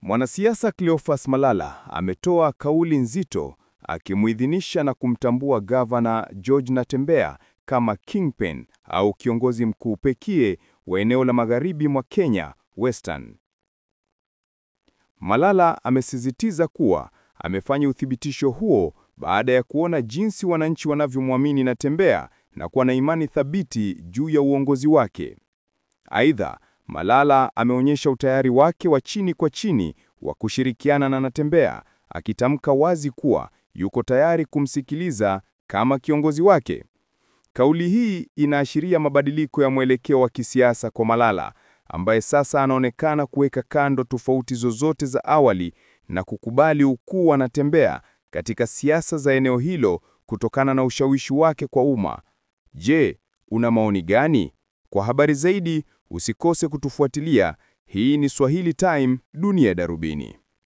Mwanasiasa Cleophas Malala ametoa kauli nzito akimuidhinisha na kumtambua Gavana George Natembeya kama kingpin au kiongozi mkuu pekee wa eneo la magharibi mwa Kenya, Western. Malala amesisitiza kuwa amefanya uthibitisho huo baada ya kuona jinsi wananchi wanavyomwamini Natembeya na kuwa na imani thabiti juu ya uongozi wake. Aidha, Malala ameonyesha utayari wake wa chini kwa chini wa kushirikiana na Natembeya, akitamka wazi kuwa yuko tayari kumsikiliza kama kiongozi wake. Kauli hii inaashiria mabadiliko ya mwelekeo wa kisiasa kwa Malala, ambaye sasa anaonekana kuweka kando tofauti zozote za awali na kukubali ukuu wa Natembeya katika siasa za eneo hilo kutokana na ushawishi wake kwa umma. Je, una maoni gani? Kwa habari zaidi, usikose kutufuatilia. Hii ni Swahili Time, Dunia Darubini.